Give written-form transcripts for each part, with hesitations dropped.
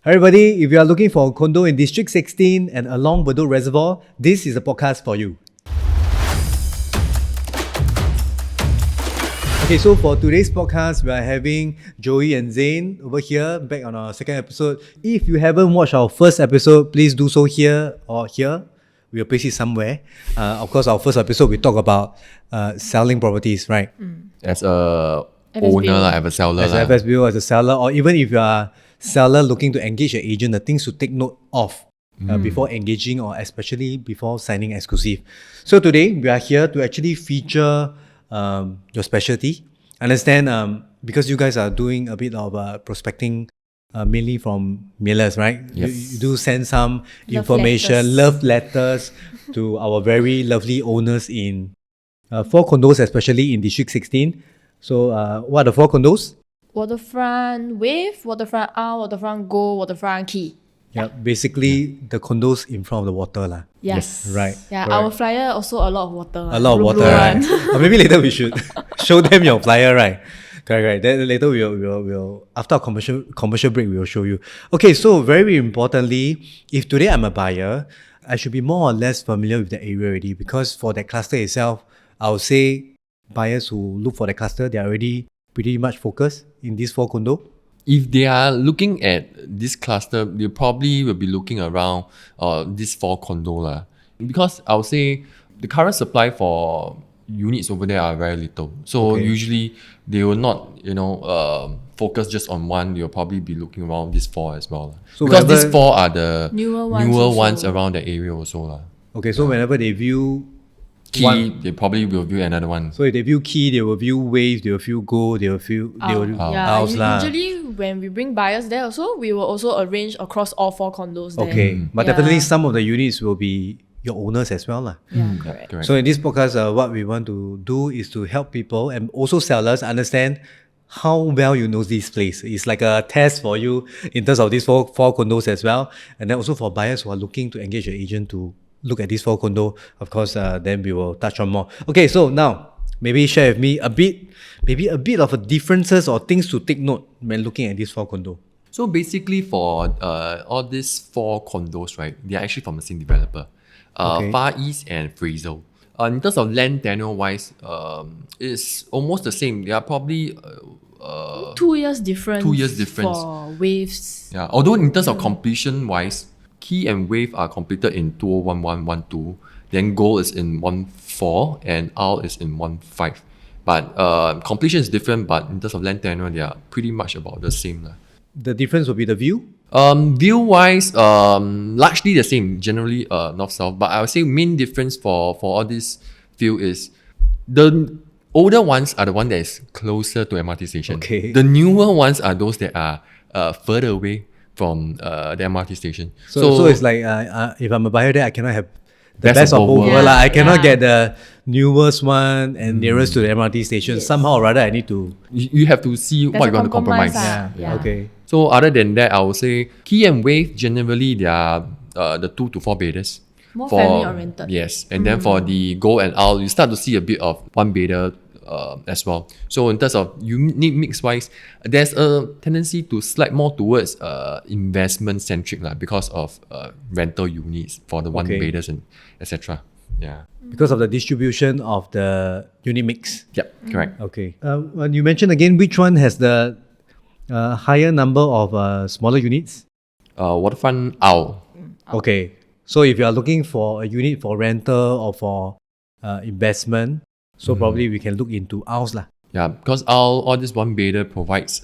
Hi everybody, if you are looking for a condo in District 16 and along Bedok Reservoir, this is a podcast for you. Okay, so for today's podcast, we are having Joey and Zane over here, back on our second episode. If you haven't watched our first episode, please do so here or here. We'll place it somewhere. Of course, our first episode, we talk about selling properties, right? As a owner, as a seller. As a FSBO, as a seller, or even if you are seller looking to engage an agent, the things to take note of before engaging or especially before signing exclusive. So today, we are here to actually feature your specialty. Understand because you guys are doing a bit of prospecting mainly from mailers, right? Yes. You do send some love letters to our very lovely owners in 4 condos, especially in District 16. So what are the 4 condos? Waterfront Wave, Waterfront Ong, Waterfront Go, Waterfront Chee. Yeah, basically the condos in front of the water lah. Yes. Right. Yeah, correct. our flyer also a lot of water. A lot of blue water, blue right? one. Or maybe later we should show them your flyer, right? Correct. Then later we'll after our commercial break we will show you. Okay, so very importantly, if today I'm a buyer, I should be more or less familiar with the area already, because for that cluster itself, I would say buyers who look for the cluster, they are already pretty much focused in these 4 condo. If they are looking at this cluster, they probably will be looking around this 4 condo lah. Because I would say the current supply for units over there are very little. So usually they will not, focus just on one. They'll probably be looking around this 4 as well. So because these 4 are the Newer ones also. around the area also lah. Okay, so whenever they view Key, they probably will view another one. so if they view Key, they will view Wave, they will view Go, they will view House lah. Usually when we bring buyers there also, we will also arrange across all 4 condos there. Okay, but Yeah. definitely some of the units will be your owners as well lah. Yeah, correct. Correct. So in this podcast, what we want to do is to help people and also sellers understand how well you know this place. It's like a test for you in terms of these four condos as well. And then also for buyers who are looking to engage an agent to look at these 4 condo, of course, then we will touch on more. Okay, so now maybe share with me a bit of a differences or things to take note when looking at these 4 condo. So basically for all these 4 condos, right, they are actually from the same developer. Far East and Fraser. In terms of land tenure wise, it's almost the same. They are probably 2 years difference. 2 years difference. For waves. Yeah. Although in terms of completion wise, Key and Wave are completed in 2011-12. Then Gold is in 14 and Owl is in 15. But completion is different, but in terms of land tenure, they are pretty much about the same lah. The difference will be the view. View wise, largely the same, generally north-south. But I would say main difference for all this view is the older ones are the one that is closer to MRT station. Okay. The newer ones are those that are further away from the MRT station. So it's like if I'm a buyer there, I cannot have the Best best of of both both worlds. worlds lah. I cannot Yeah. get the newest one and nearest to the MRT station. Yes. Somehow or rather, I need to. you have to see There's what a you want to compromise. compromise lah. Yeah. Okay. So other than that, I would say Key and Wave generally they are the 2 to 4 bedders. More family oriented. Yes, and then for the Gold and Owl, you start to see a bit of 1 bedder as well. So in terms of unique mix wise, there's a tendency to slide more towards investment centric because of rental units for the 1 bedders and etc. Yeah. Because of the distribution of the unit mix. Yep. Correct. Okay. When you mentioned again, which one has the higher number of smaller units? Waterfront Owl. Okay. So if you are looking for a unit for rental or for investment, so probably we can look into ours lah. Yeah, because all this 1 bedder provides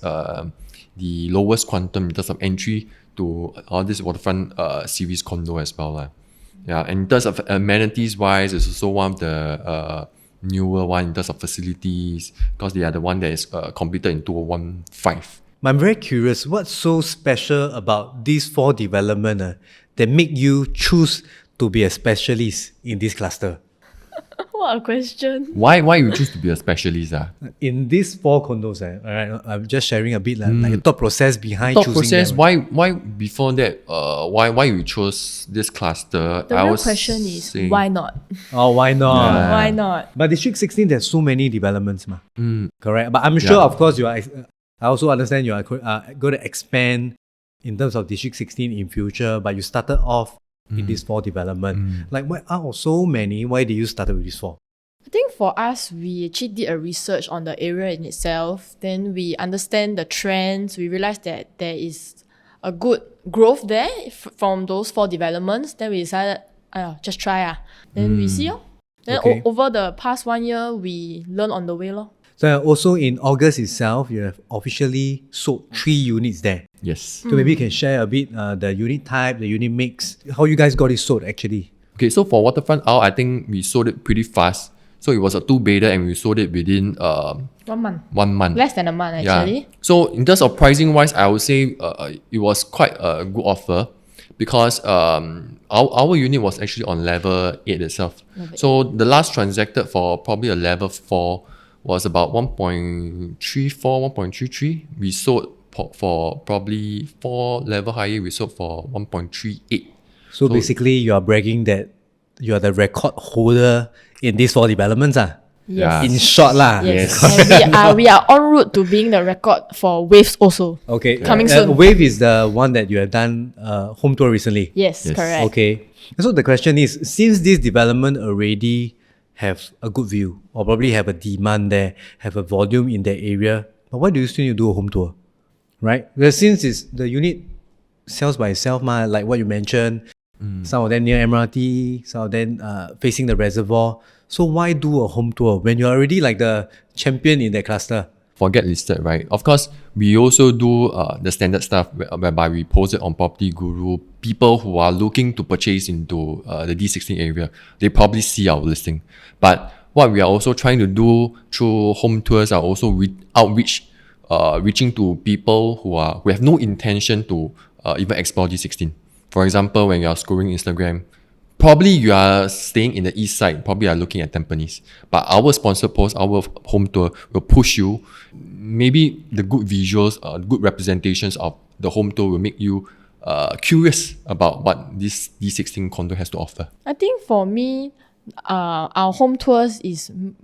the lowest quantum in terms of entry to all this Waterfront series condo as well lah. Yeah, and in terms of amenities wise, it's also one of the newer one in terms of facilities, because they are the one that is completed in 2015. I'm very curious, what's so special about these 4 development that make you choose to be a specialist in this cluster? What a question. Why you choose to be a specialist? In these 4 condos, alright, I'm just sharing a bit like the thought process behind Thought choosing process, them. why before that, why you chose this cluster? The real question is, why not? Oh, why not? Yeah. Why not? But District 16, there's so many developments, correct? But I'm sure, of course, I also understand you are going to expand in terms of District 16 in future, but you started off in this 4 development. Like, why out of so many, why did you start with this 4? I think for us, we actually did a research on the area in itself. Then we understand the trends. We realized that there is a good growth there from those 4 developments. Then we decided, just try. Then we see. Then Okay. over the past 1 year, we learn on the way. So also in August itself, you have officially sold 3 units there. Yes. So maybe you can share a bit the unit type, the unit mix, how you guys got it sold actually. Okay, so for Waterfront out, I think we sold it pretty fast. So it was a 2-bedder and we sold it within 1 month. 1 month. Less than a month, actually. Yeah. So in terms of pricing wise, I would say it was quite a good offer because our unit was actually on level 8 itself. So the last transacted for probably a level 4 was about 1.34, 1.33. We sold for probably 4 level higher, we sold for 1.38. So basically you are bragging that you are the record holder in these 4 developments. Yeah. In short lah. Yes. And we are en route to being the record for waves also. Okay. Coming soon. Wave is the one that you have done home tour recently. Yes, Yes. correct. Okay. So the question is, since this development already have a good view or probably have a demand there, have a volume in that area, but why do you still need to do a home tour? Right? Because since it's the unit sells by itself, like what you mentioned, some of them near MRT, some of them facing the reservoir. So why do a home tour when you're already like the champion in that cluster? For GetListed, right? Of course, we also do the standard stuff whereby we post it on Property Guru. People who are looking to purchase into the D16 area, they probably see our listing. But what we are also trying to do through home tours are also outreach, reaching to people who have no intention to even explore D16. For example, when you are scrolling Instagram, probably you are staying in the east side, probably are looking at Tampines. But our sponsor post, our home tour will push you. Maybe the good visuals, good representations of the home tour will make you curious about what this D16 condo has to offer. I think for me, our home tours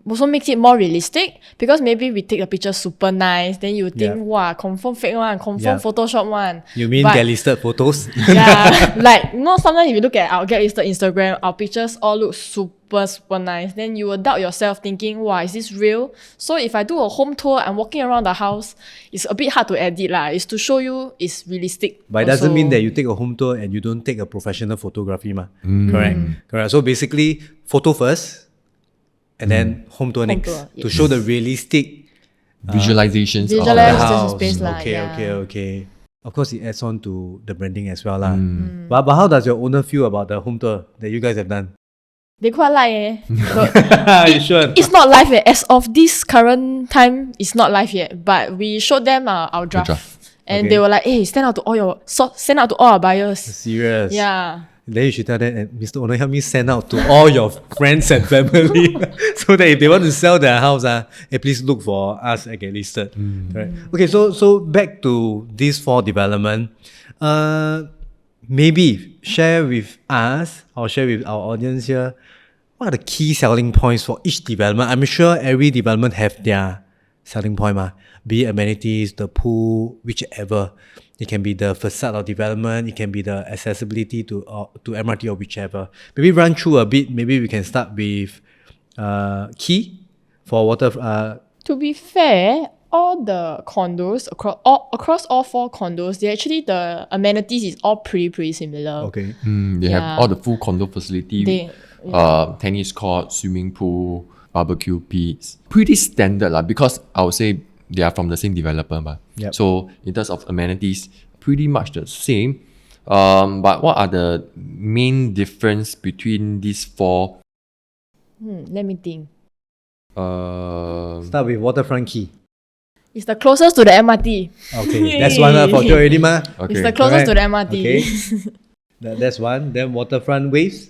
also makes it more realistic because maybe we take a picture super nice, then you think, wow, confirm fake one, confirm Photoshop one. You mean GetListed photos? Yeah, like sometimes if you look at our GetListed Instagram, our pictures all look super nice. Then you will doubt yourself thinking, wow, is this real? So if I do a home tour, I'm walking around the house, it's a bit hard to edit lah. It's to show you it's realistic. But it doesn't mean that you take a home tour and you don't take a professional photography. Correct. So basically, photo first and then home tour next tour, to show the realistic Visualizations of the visualize house. the space lah. Okay. Of course, it adds on to the branding as well. But how does your owner feel about the home tour that you guys have done? They quite like You sure? It's not live yet. As of this current time, it's not live yet. But we showed them our draft. And they were like, hey, send out to all our buyers. Serious? Yeah. Then you should tell them, Mr. Owner, help me send out to all your friends and family so that if they want to sell their house, please look for us at GetListed. Right. Okay, so back to these 4 development. Maybe share with us or share with our audience here, what are the key selling points for each development? I'm sure every development have their selling point, be it amenities, the pool, whichever. It can be the facade of development, it can be the accessibility to MRT or whichever. Maybe run through a bit. Maybe we can start with Chee for water. To be fair, all the condos across all 4 condos, they actually the amenities is all pretty similar. Okay. They have all the full condo facility, tennis court, swimming pool, barbecue pits. Pretty standard because I would say they are from the same developer. Yep. So in terms of amenities, pretty much the same. But what are the main difference between these 4? Let me think. Start with Waterfront Chee. It's the closest to the MRT. Okay, that's one for sure already, ma. Okay. It's the closest to the MRT. Okay. That's one. Then Waterfront Waves.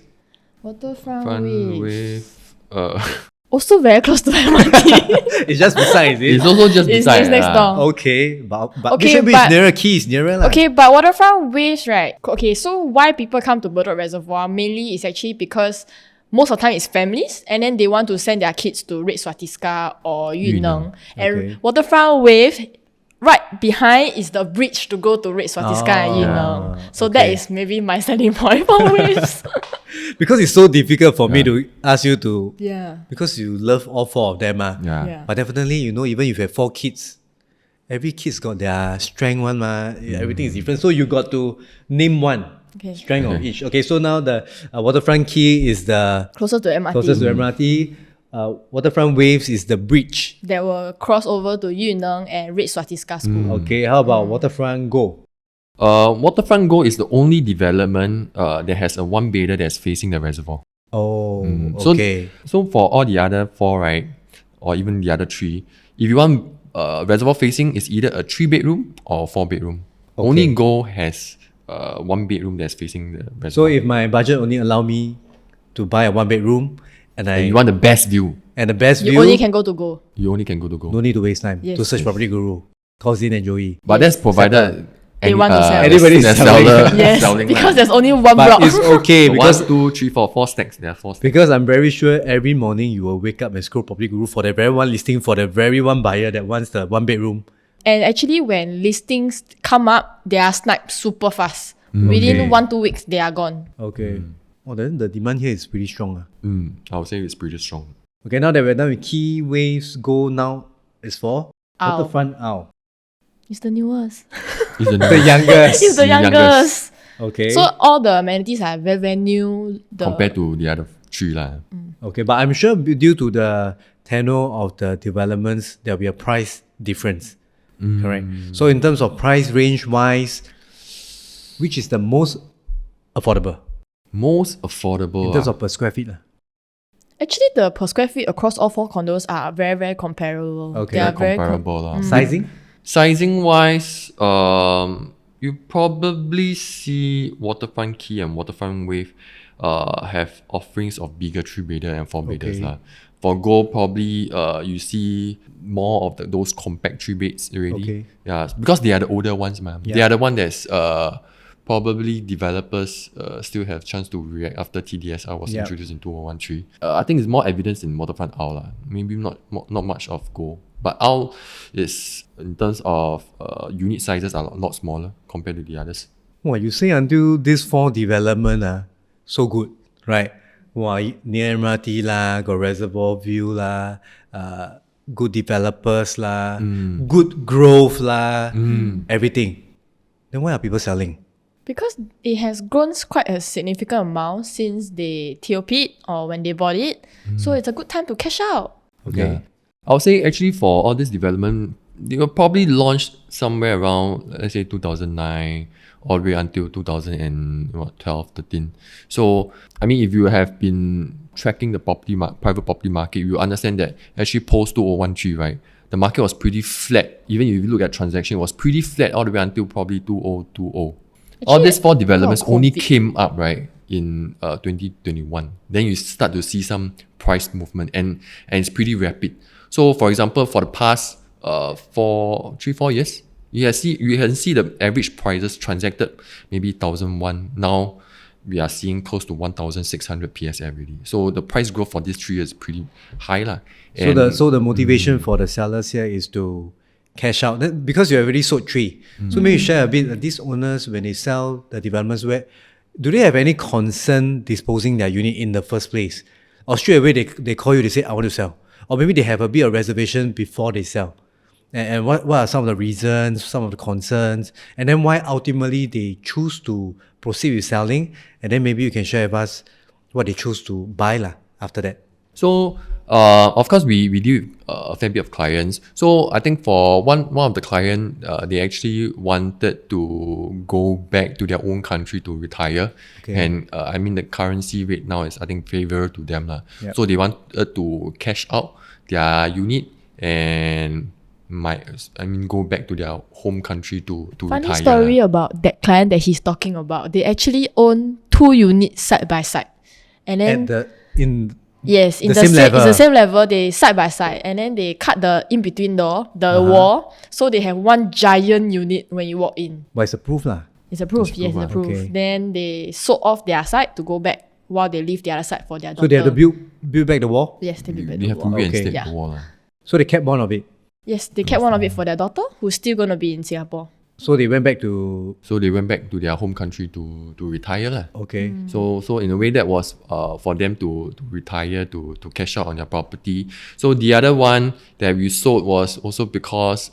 Waterfront Front Waves. with Also very close to the MRT. It's just beside, is it? it's also just It's beside. next door. Okay, but Okay, which but- nearer? Chee is nearer lah. Okay, but Waterfront Waves, right? Okay, so why people come to Bedok Reservoir mainly is actually because most of the time it's families and then they want to send their kids to Red Swastika or Yunnan. And Okay. Waterfront Wave right behind is the bridge to go to Red Swastika and Yunnan. So that is maybe my selling point for waves. Because it's so difficult for me to ask you to, Yeah. because you love all four of them. Yeah. But definitely, even if you have 4 kids, every kid's got their strength one. Everything is different. So you got to name one. Okay. Strength of each. Okay, so now the Waterfront Key is the Closer to MRT. closest to MRT. Waterfront Waves is the bridge. That will cross over to Yunnan and Red Swastika School. Okay, how about Waterfront Go? Waterfront Go is the only development that has a one bedder that's facing the reservoir. Oh, So, okay. so for all the other 4, right, or even the other 3, if you want reservoir facing, it's either a 3-bedroom or 4-bedroom. Only Go has 1 bedroom that's facing the reservoir. So if my budget only allow me to buy a 1-bedroom and you want the best view, the best You view, only can go to Go. you only can go to Go. no need to waste time Yes. to search Property Guru. Call Zane and Joey. But that's provided They want to sell. Anybody's the selling. seller Yes, selling because lah. there's only one But block. it's okay because 1, 2, 3, 4, 4 stacks. There are 4 stacks. because I'm very sure every morning you will wake up and scroll Property Guru for the very one listing for the very one buyer that wants the 1-bedroom. And actually, when listings come up, they are sniped super fast. Within Okay. 1-2 weeks, they are gone. Okay. Oh, then the demand here is pretty strong. I would say it's pretty strong. Okay, now that we're done with Key Waves, Go now is for Owl. Waterfront Owl. It's the newest. It's the The youngest. It's the youngest. Okay. So all the amenities are very, very new. compared to the other 3 lah. Okay, but I'm sure due to the tenure of the developments, there'll be a price difference. Correct. So in terms of price range wise, which is the most affordable Most affordable. in terms of per square feet? Actually, the per square feet across all 4 condos are very, very comparable. Okay. They are very comparable lah. Sizing? Sizing wise, you probably see Waterfront Key and Waterfront Wave have offerings of bigger 3-bedder and 4-bedders Okay. lah. For Go, probably you see more of those compact 3-beds already. Okay. Yeah, because they are the older ones, man. They are the one that's probably developers still have chance to react after TDSR was introduced in 2013. I think it's more evidence in Waterfront Owl lah. Maybe not much of Go. But Owl is, in terms of unit sizes, are a lot smaller compared to the others. Wow, you say until these 4 development so good, right? Wow, near MRT lah, got reservoir view lah, good developers lah, good growth lah, everything. Then why are people selling? Because it has grown quite a significant amount since they TOP'd or when they bought it. So it's a good time to cash out. Okay. Yeah. I would say actually for all this development, they were probably launched somewhere around, let's say 2009 all the way until 2012, 13. So, I mean, if you have been tracking the private property market, you understand that actually post 2013, right, the market was pretty flat. Even if you look at transaction, it was pretty flat all the way until probably 2020. All Actually, these 4 developments because of only COVID. came up, right, in 2021. Then you start to see some price movement and it's pretty rapid. So, for example, for the past 4 years, you can see the average prices transacted maybe 1,001. Now we are seeing close to 1,600 PSF already. So the price growth for these 3 years is pretty high lah. So the motivation for the sellers here is to cash out because you already sold 3. So maybe share a bit. These owners, when they sell the developments, do they have any concern disposing their unit in the first place, or straight away they call you, they say I want to sell, or maybe they have a bit of reservation before they sell, and what are some of the reasons, some of the concerns, and then why ultimately they choose to proceed with selling, and then maybe you can share with us what they choose to buy after that. So, of course, we deal with a fair bit of clients. So, I think for one of the client, they actually wanted to go back to their own country to retire. Okay. And I mean, the currency rate now is, I think, favorable to them lah. Yep. So, they wanted to cash out their unit and go back to their home country to Funny retire. story about that client that he's talking about. They actually own 2 units side by side. And then yes, in the the same level. It's the same level. They side by side, and then they cut the in between door, the wall, so they have one giant unit when you walk in. But it's approved lah. It's approved. It's Yes, it's approved, approved. okay. Then they sold off their side to go back while they leave the other side for their daughter. So they have to build back the wall. Yes, they build back They the have to wall. reinstate Okay. the wall lah. So they kept one of it. Yes, they kept one of it for their daughter, who's still going to be in Singapore. So they went back to their home country to retire lah. okay. So in a way that was for them to retire to cash out on their property. So the other one that we sold was also because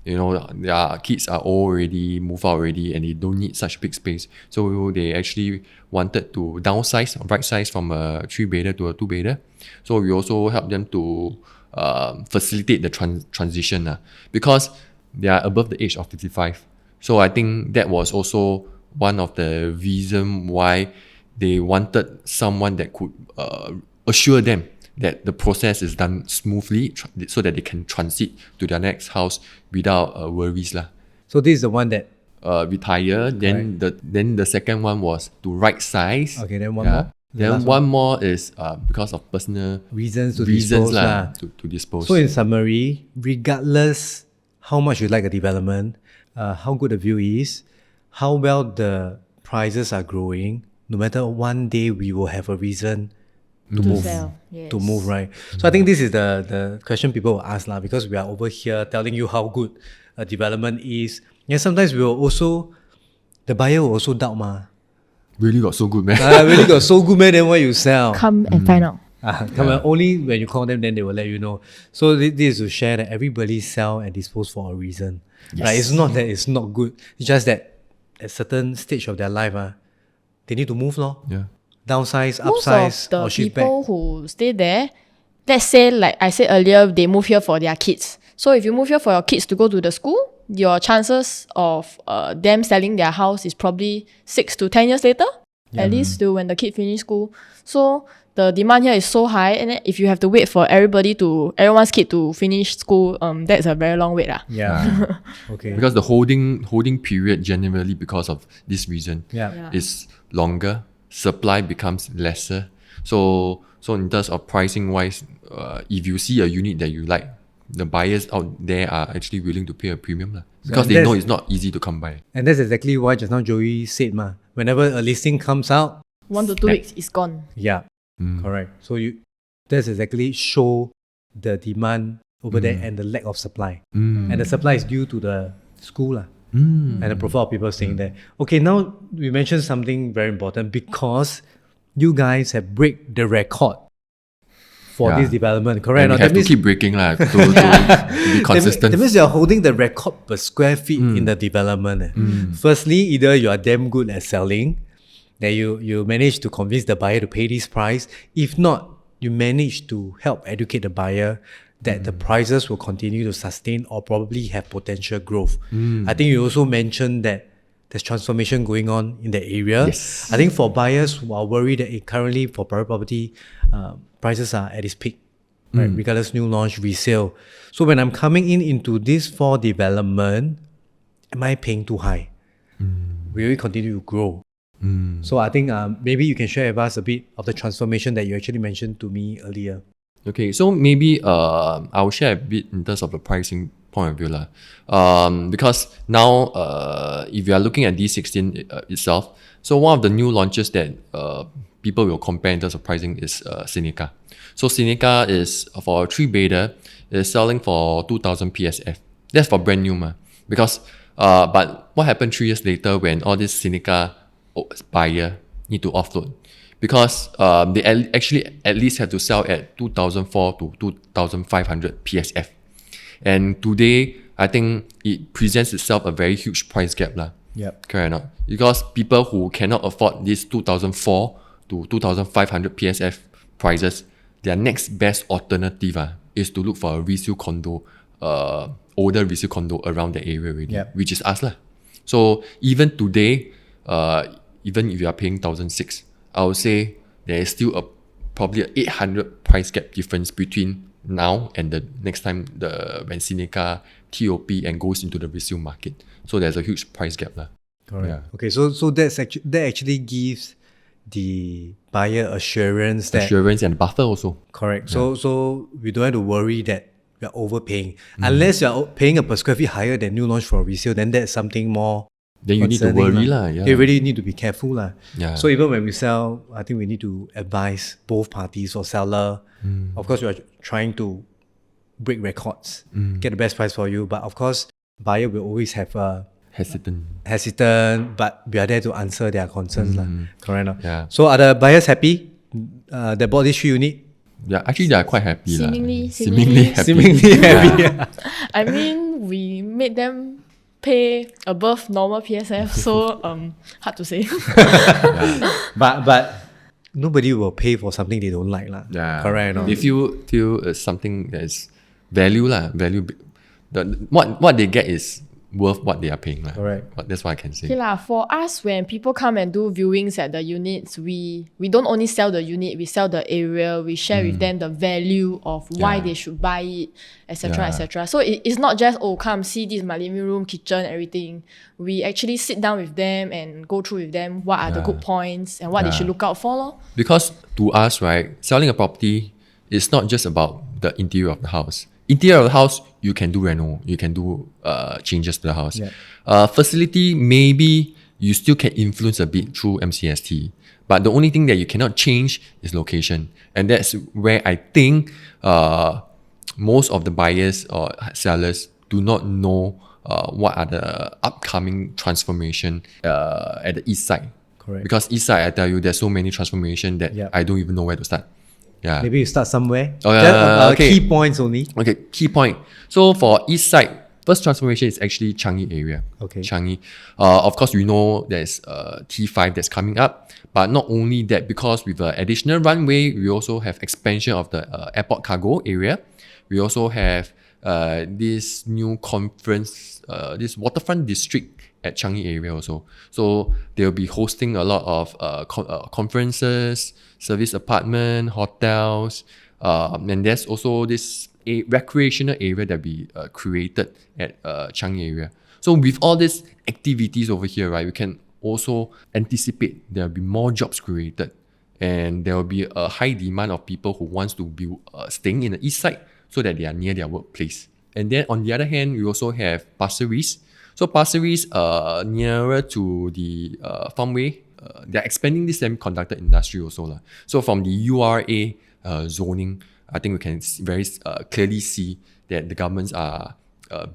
their kids are old already, move out already, and they don't need such big space. So they actually wanted to downsize, right size from a 3-bedder to a 2-bedder. So we also help them to facilitate the transition because they are above the age of 55. So I think that was also one of the reason why they wanted someone that could assure them that the process is done smoothly so that they can transit to their next house without worries lah. So this is the one that retire. Then the second one was to right size. okay. Then one more. Then one more is because of personal Reasons to dispose lah. to dispose. So in summary, regardless how much you like a development, how good the view is, how well the prices are growing, no matter one day we will have a reason to move. Sell. Yes. To move, right? So I think this is the question people will ask lah, because we are over here telling you how good a development is. Yeah, sometimes we will also, the buyer will also doubt really got so good, man. really got so good, man, then why you sell? Come and find out. Only when you call them, then they will let you know. So this is to share that everybody sell and dispose for a reason. Yes. Right? It's not that it's not good. It's just that at a certain stage of their life, they need to move, Yeah. downsize, Most upsize, of the or shift back. people who stay there, let's say, like I said earlier, they move here for their kids. So if you move here for your kids to go to the school, your chances of them selling their house is probably 6 to 10 years later, at least till when the kid finish school. So the demand here is so high, and then if you have to wait for everyone's kid to finish school, that's a very long wait lah. Yeah. Okay. Because the holding period generally because of this reason Yeah. is longer, supply becomes lesser. So in terms of pricing wise, if you see a unit that you like, the buyers out there are actually willing to pay a premium lah, because they know it's not easy to come by. And that's exactly why just now Joey said, whenever a listing comes out, 1 to 2 weeks is gone. yeah, correct. So that's exactly show the demand over there and the lack of supply. And the supply is due to the school and the profile of people staying there. Okay, now we mentioned something very important, because you guys have break the record for this development, correct? And we have to keep breaking to be consistent. That means you're holding the record per square feet in the development. Firstly, either you are damn good at selling, that you manage to convince the buyer to pay this price. If not, you manage to help educate the buyer that the prices will continue to sustain or probably have potential growth. I think you also mentioned that there's transformation going on in the area. Yes. I think for buyers who are worried that currently for private property, prices are at its peak, right? Regardless new launch, resale. So when I'm coming into this for development, am I paying too high? Will it continue to grow? So I think maybe you can share with us a bit of the transformation that you actually mentioned to me earlier. Okay, so maybe I'll share a bit in terms of the pricing point of view lah. Because now if you are looking at D16 itself, so one of the new launches that people will compare in terms of pricing is Seneca. So Seneca is for a 3-bedder, is selling for 2,000 PSF. That's for brand new because but what happened 3 years later when all this Seneca buyer need to offload? Because they actually at least have to sell at 2,400 to 2,500 PSF. And today, I think it presents itself a very huge price gap lah. Yep. Correct or not? Because people who cannot afford this 2,004 to 2,500 PSF prices, their next best alternative is to look for a resale condo, older resale condo around the area already, which is us lah. So even today, even if you are paying 1,006, I would say there is still probably an 800 price gap difference between now and the next time when Seneca TOP and goes into the resale market. So there's a huge price gap lah. Correct. Yeah. Okay, so that actually gives the buyer assurance and buffer also. Correct. Yeah. So we don't have to worry that we are overpaying. Unless you are paying a per square feet higher than new launch for resale, then that's something more. Then you need to worry lah. Yeah. You really need to be careful lah. Yeah. So even when we sell, I think we need to advise both parties or seller. Of course, we are trying to break records, get the best price for you. But of course, buyer will always have a hesitant, but we are there to answer their concerns. Correct? No? Yeah. So are the buyers happy? They bought this 3 unit? Yeah, actually they are quite happy. Seemingly happy. Seemingly happy. I mean, we made them pay above normal PSF, so hard to say. But nobody will pay for something they don't like. Yeah. Correct? No? They feel something that is value. What they get is worth what they are paying. Correct. But that's what I can say. Okay lah, for us, when people come and do viewings at the units, we don't only sell the unit, we sell the area, we share with them the value of why they should buy it, etc. etc. So it's not just, come see this, my living room, kitchen, everything. We actually sit down with them and go through with them what are the good points and what they should look out for. Lor. Because to us, right, selling a property is not just about the interior of the house. Interior of the house, you can do reno, you can do changes to the house. Facility, maybe you still can influence a bit through MCST. But the only thing that you cannot change is location. And that's where I think most of the buyers or sellers do not know what are the upcoming transformation at the east side. Correct. Because east side, I tell you, there's so many transformation that I don't even know where to start. Yeah. Maybe you start somewhere. Okay. Key points only. Okay, key point. So for east side, first transformation is actually Changi area. Okay. Changi. Of course, we know there's T5 that's coming up. But not only that, because with the additional runway, we also have expansion of the airport cargo area. We also have this new conference, this waterfront district at Changi area also. So they'll be hosting a lot of conferences, service apartment, hotels, and there's also this recreational area that we created at Changi area. So with all these activities over here, right, we can also anticipate there will be more jobs created, and there will be a high demand of people who wants to be staying in the east side so that they are near their workplace. And then on the other hand, we also have Pasir Ris. So Pasir Ris, nearer to the farmway, they're expanding this semiconductor industry also. So from the URA zoning, I think we can very clearly see that the governments are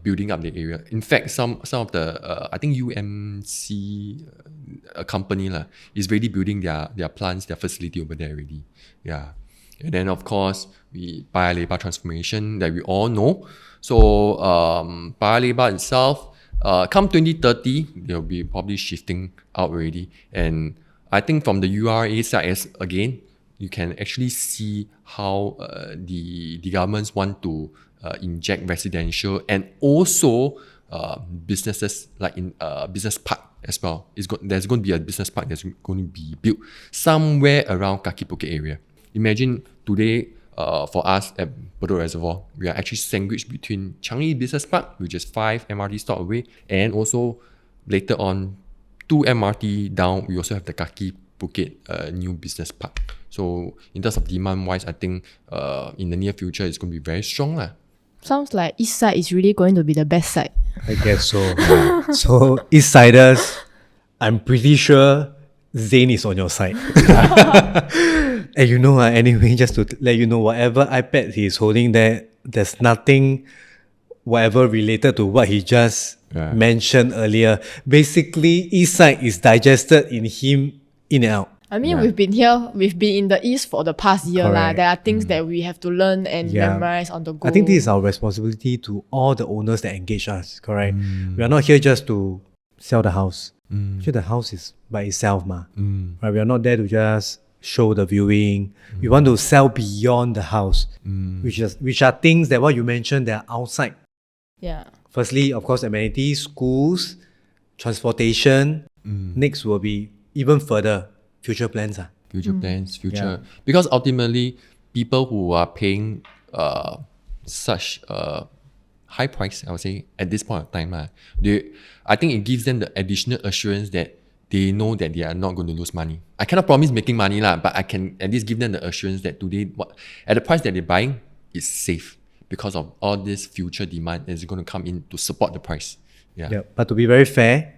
building up the area. In fact, some of the, I think UMC company is really building their plants, their facility over there already. Yeah. And then of course, Paya Lebar transformation that we all know. So Paya Lebar itself, come 2030, they'll be probably shifting out already. And I think from the URA side, again, you can actually see how the governments want to inject residential and also businesses, like in business park as well. There's going to be a business park that's going to be built somewhere around Kaki Bukit area. Imagine today, for us at Bedok Reservoir, we are actually sandwiched between Changi Business Park, which is 5 MRT stop away, and also later on 2 MRT down, we also have the Kaki Bukit new business park. So in terms of demand wise, I think in the near future it's going to be very strong. Sounds like east side is really going to be the best side. I guess so. So east siders, I'm pretty sure Zane is on your side. And you know, anyway, just to let you know, whatever iPad he's holding there, there's nothing whatever related to what he just mentioned earlier. Basically, east side is digested in him in and out. I mean, we've been in the east for the past year. Correct. There are things that we have to learn and memorize on the go. I think this is our responsibility to all the owners that engage us, correct? We are not here just to sell the house. Actually, the house is by itself. Right? We are not there to just show the viewing. We want to sell beyond the house, which are things that what you mentioned, they are outside. Yeah. Firstly, of course, amenities, schools, transportation. Next will be even further future plans. Because ultimately, people who are paying such high price, I would say, at this point of time, I think it gives them the additional assurance that they know that they are not going to lose money. I cannot promise making money, but I can at least give them the assurance that today, at the price that they're buying, is safe because of all this future demand is going to come in to support the price. But to be very fair,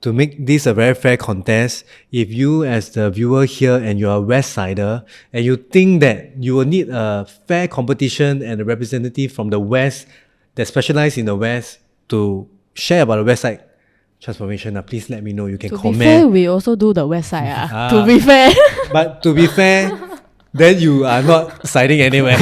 to make this a very fair contest, if you as the viewer here and you're a West Sider and you think that you will need a fair competition and a representative from the West that specialize in the West to share about the West Side transformation, please let me know. You can To comment. be fair, we also do the West side. To be fair. But to be fair, then you are not siding anywhere.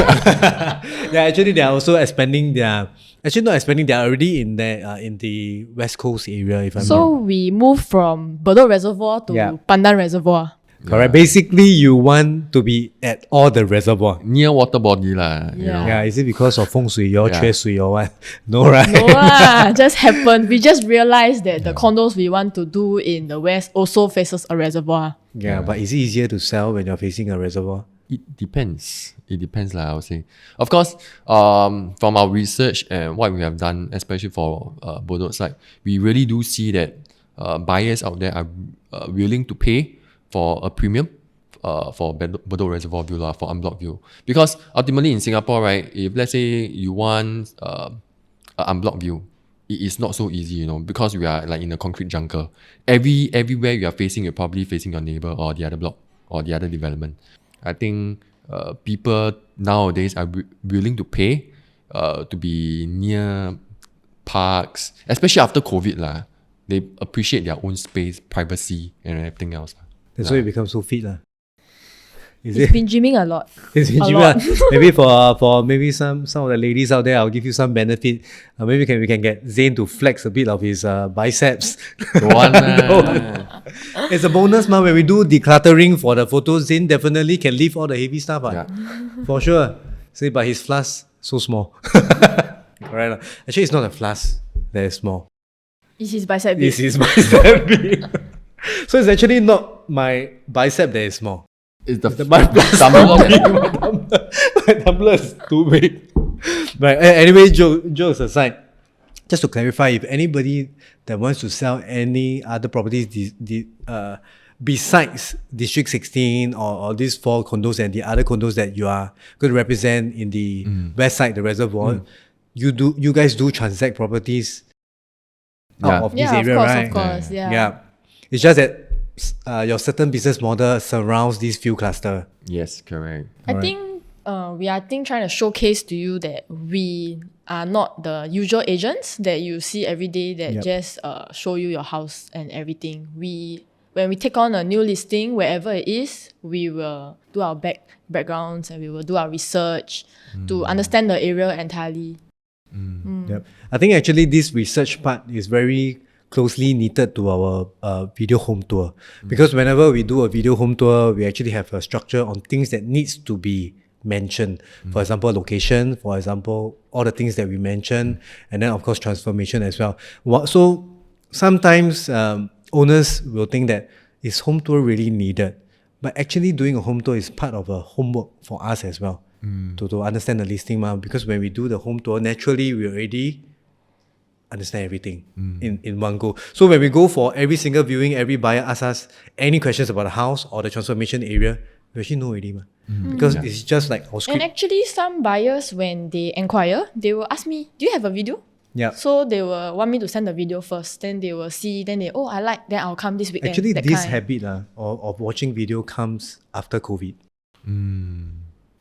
Yeah, actually they are also expanding their... Actually not expanding, they are already in the West Coast area, if I'm So not... we moved from Bedok Reservoir to Yeah. Pandan Reservoir. Correct. Basically, you want to be at all the reservoir. Near water body lah. You Yeah. know. Yeah, is it because of feng shui or Yeah. chue shui or what? No, right? No lah, just happened. We just realized that the condos we want to do in the West also faces a reservoir. Yeah, but is it easier to sell when you're facing a reservoir? It depends. It depends lah, I would say. Of course, from our research and what we have done, especially for Bedok side, we really do see that buyers out there are willing to pay for a premium for Bedok Reservoir view lah, for unblocked view. Because ultimately in Singapore, right, if let's say you want an unblocked view, it is not so easy, you know, because we are like in a concrete jungle. Everywhere you are facing, you're probably facing your neighbor or the other block or the other development. I think people nowadays are willing to pay to be near parks, especially after COVID lah. They appreciate their own space, privacy, and everything else. That's why you become so fit. Is He's it? been gymming a lot. It's been a cheaper. lot. Maybe for maybe some of the ladies out there, I'll give you some benefit. Maybe we can get Zane to flex a bit of his biceps. Don't want lah. It's a bonus, man. When we do decluttering for the photos, Zane definitely can lift all the heavy stuff. Yeah. For sure. See, but his flask so small. Correct. Actually, it's not a flask that is small. Is his bicep big? This is bicep big. So it's actually not my bicep that is small. It's the My tumbler is too big. Right. Anyway, jokes aside, just to clarify, if anybody that wants to sell any other properties besides District 16 or these 4 condos and the other condos that you are going to represent in the west side, the reservoir, you guys do transact properties out of this Yeah, area, right? of course, yeah. Yeah. It's just that your certain business model surrounds these few cluster. Yes, correct. I think we are trying to showcase to you that we are not the usual agents that you see every day that Yep. just show you your house and everything. When we take on a new listing, wherever it is, we will do our backgrounds and we will do our research to understand the area entirely. Yep. I think actually this research part is very closely knitted to our video home tour, because whenever we do a video home tour, we actually have a structure on things that needs to be mentioned. For example, location, for example, all the things that we mentioned, and then of course transformation as well. So sometimes owners will think that is home tour really needed, but actually doing a home tour is part of a homework for us as well to understand the listing, because when we do the home tour, naturally we already understand everything in one go. So when we go for every single viewing, every buyer asks us any questions about the house or the transformation area, we actually know already. Because it's just like our And script. actually, some buyers, when they inquire, they will ask me, do you have a video? Yeah. So they will want me to send the video first. Then they will see, then I like, then I'll come this weekend. Actually, that this kind. habit of watching video comes after COVID.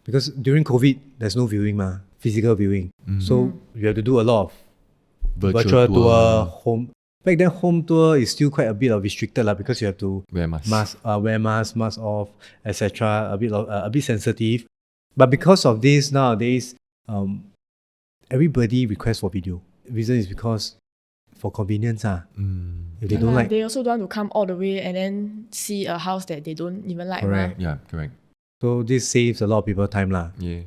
Because during COVID, there's no viewing, physical viewing. So you have to do a lot of virtual tour, home. Back then, home tour is still quite a bit of restricted because you have to Wear mask. wear mask off, etc. A bit sensitive. But because of this nowadays, everybody requests for video. Reason is because for convenience. If they don't like, They also don't want to come all the way and then see a house that they don't even like. Correct. Yeah, correct. so this saves a lot of people time Yeah.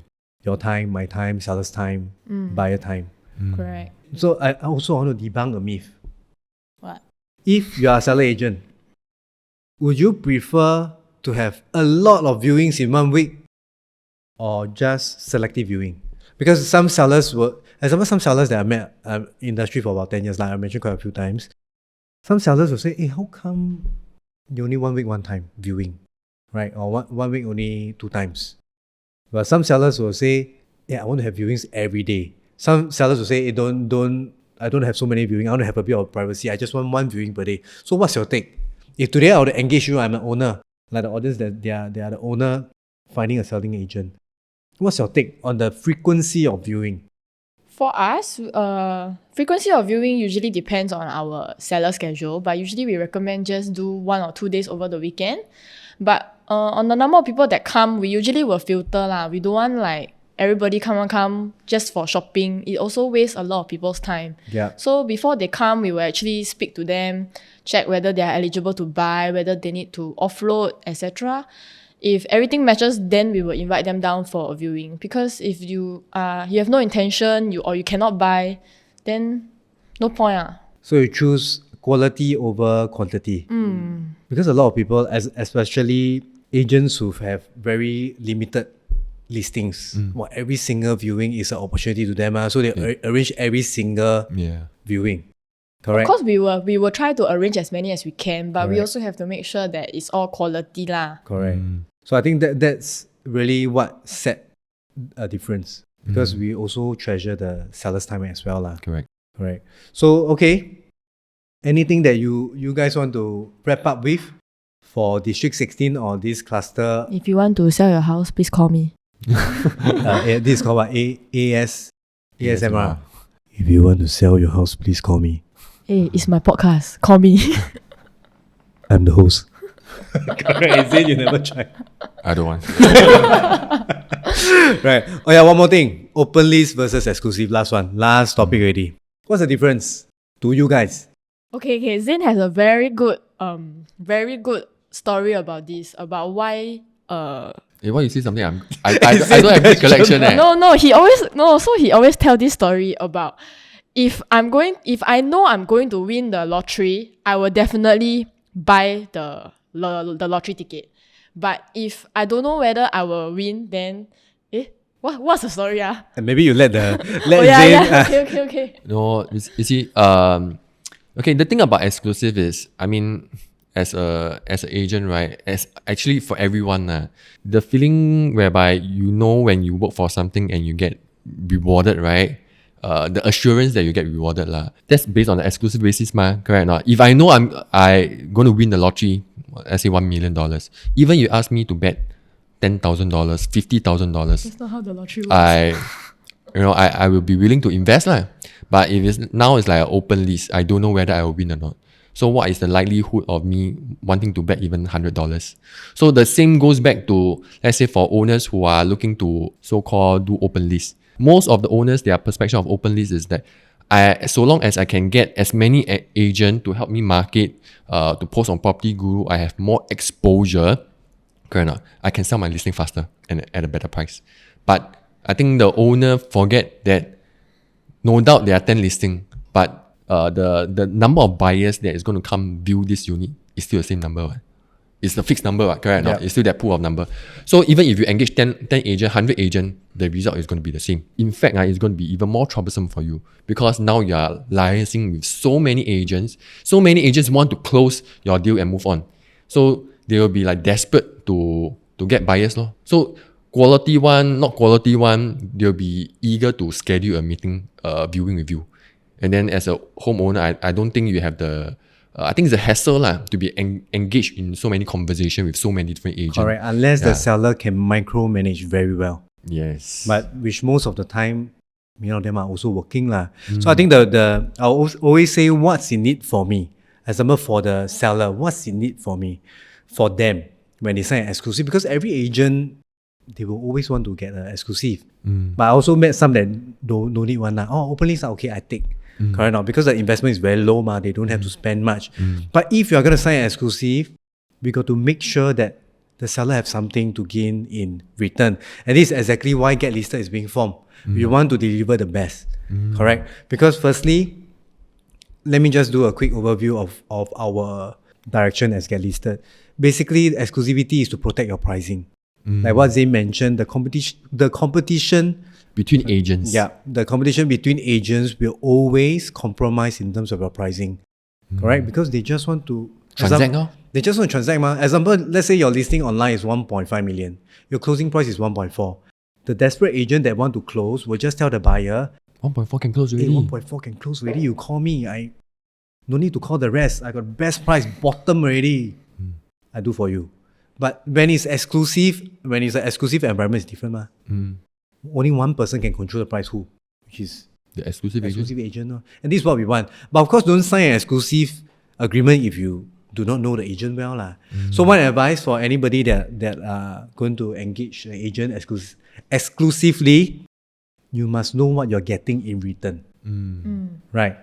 Your time, my time, seller's time, buyer time. Correct. So I also want to debunk a myth. What? If you are a seller agent, would you prefer to have a lot of viewings in 1 week or just selective viewing? Because some sellers will, example, some sellers that I met industry for about 10 years, like I mentioned quite a few times, some sellers will say, hey, how come you only 1 week, 1 time viewing, right? Or one week only 2 times. But some sellers will say, yeah, I want to have viewings every day. Some sellers will say, hey, don't I don't have so many viewing. I want to have a bit of privacy. I just want one viewing per day. So what's your take? If today I would engage you, I'm an owner, like the audience that they are the owner finding a selling agent. What's your take on the frequency of viewing? For us, frequency of viewing usually depends on our seller schedule, but usually we recommend just do 1 or 2 days over the weekend. But on the number of people that come, we usually will filter lah. We don't want like everybody come just for shopping. It also wastes a lot of people's time. Yeah. So before they come, we will actually speak to them, check whether they are eligible to buy, whether they need to offload, etc. If everything matches, then we will invite them down for a viewing. Because if you have no intention, or you cannot buy, then no point. So you choose quality over quantity. Because a lot of people, especially agents who have very limited listings, every single viewing is an opportunity to them. So they arrange every single viewing. Correct. Of course, we will try to arrange as many as we can, but we Correct. also have to make sure that it's all quality lah. Correct. So I think that's really what set a difference, because we also treasure the seller's time as well lah. Correct. Correct. So okay, anything that you guys want to wrap up with for District 16 or this cluster? If you want to sell your house, please call me. This is called what? ASMR. If you want to sell your house, please call me. Hey, it's my podcast. Call me. I'm the host. Correct. Zane, you never tried. I don't want. Right. Oh yeah, one more thing. Open list versus exclusive. Last one. Last topic already. What's the difference to you guys? Okay. Zane has a very good story about this, about why Hey, why you say something? I don't have this collection. So he always tell this story about if I know I'm going to win the lottery, I will definitely buy the lottery ticket. But if I don't know whether I will win, then what's the story? And maybe you let Zane. Okay. No, you see, okay, the thing about exclusive is, I mean, as an agent, right? As actually for everyone, the feeling whereby you know when you work for something and you get rewarded, right? The assurance that you get rewarded, that's based on the exclusive basis, correct or not? If I know I'm going to win the lottery, let's say $1 million, even you ask me to bet $10,000, $50,000, That's not how the lottery works. I will be willing to invest, But if it's like an open list, I don't know whether I will win or not. So what is the likelihood of me wanting to bet even $100? So the same goes back to, let's say, for owners who are looking to so-called do open list. Most of the owners, their perspective of open list is that so long as I can get as many agents to help me market, to post on Property Guru, I have more exposure, correct or not? I can sell my listing faster and at a better price. But I think the owner forget that no doubt there are 10 listings, but the number of buyers that is going to come view this unit is still the same number. Right? It's the fixed number, right? Correct? Yep. It's still that pool of number. So even if you engage 10 agents, 100 agents, the result is going to be the same. In fact, it's going to be even more troublesome for you, because now you are liaising with so many agents. So many agents want to close your deal and move on. So they will be like desperate to get buyers. So quality one, not quality one, they'll be eager to schedule a meeting, viewing with you. And then as a homeowner, I don't think you have the... I think it's a hassle to be engaged in so many conversations with so many different agents. Correct, unless the seller can micromanage very well. Yes. But which most of the time, many of them are also working. So I think I always say what's in it for me. Example, for the seller, what's in it for me, for them, when they sign an exclusive. Because every agent, they will always want to get an exclusive. But I also met some that don't need one. Open list, okay, I take. Correct now, because the investment is very low, they don't have to spend much. But if you're going to sign an exclusive, we got to make sure that the seller have something to gain in return. And this is exactly why GetListed is being formed. We want to deliver the best. Correct? Because firstly, let me just do a quick overview of our direction as GetListed. Basically, exclusivity is to protect your pricing. Like what Zane mentioned, the competition between agents. Yeah, the competition between agents will always compromise in terms of your pricing. Correct? Because they just want to transact. They just want to transact. Example, let's say your listing online is 1.5 million. Your closing price is 1.4. The desperate agent that want to close will just tell the buyer, 1.4 can close Hey, already. 1.4 can close already. You call me. I no need to call the rest. I got best price, bottom already. I do for you. But when it's exclusive, when it's an exclusive environment, it's different, ma. Only one person can control the price. Who? Which is The exclusive agent. exclusive agent. No? And this is what we want. But of course, don't sign an exclusive agreement if you do not know the agent well. La. So one advice for anybody that are going to engage an agent exclusively, you must know what you're getting in return. Right?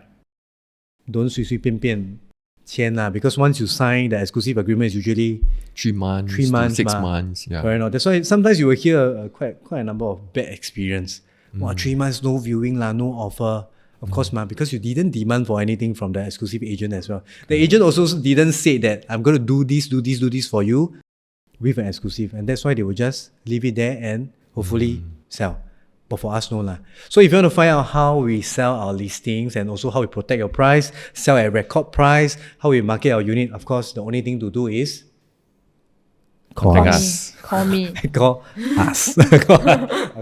Don't 随随便便签 lah, because once you sign the exclusive agreement, it's usually 3 months, 3 months, to 6 ma. months. Yeah. correct. No? That's why sometimes you will hear quite a number of bad experience. Wow, 3 months no viewing lah, no offer. Of course, ma, because you didn't demand for anything from the exclusive agent as well. The agent also didn't say that I'm going to do this for you with an exclusive, and that's why they will just leave it there and hopefully sell. But for us, no lah. So if you want to find out how we sell our listings and also how we protect your price, sell at record price, how we market our unit, of course, the only thing to do is call Contact us. Call me. Call us.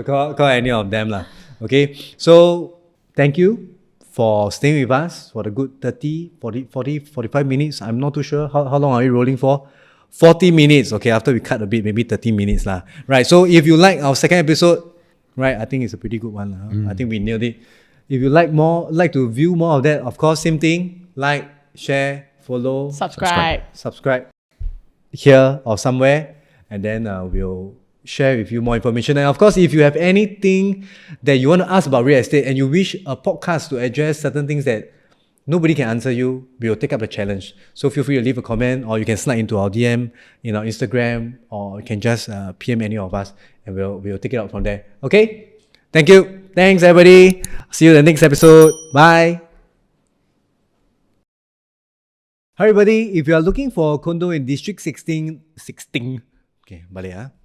call any of them lah. Okay, so thank you for staying with us for the good 30, 40, 45 minutes. I'm not too sure. How long are we rolling for? 40 minutes. Okay, after we cut a bit, maybe 30 minutes lah. Right, so if you like our second episode, right, I think it's a pretty good one lah. I think we nailed it. If you like to view more of that, of course, same thing. Like, share, follow, subscribe here or somewhere, and then we'll share with you more information. And of course, if you have anything that you want to ask about real estate and you wish a podcast to address certain things that nobody can answer you, we will take up the challenge. So feel free to leave a comment, or you can slide into our DM in our Instagram, or you can just PM any of us, and we'll take it out from there. Okay? Thank you. Thanks, everybody. See you in the next episode. Bye. Hi, everybody. If you are looking for a condo in District 16, okay, balik ah.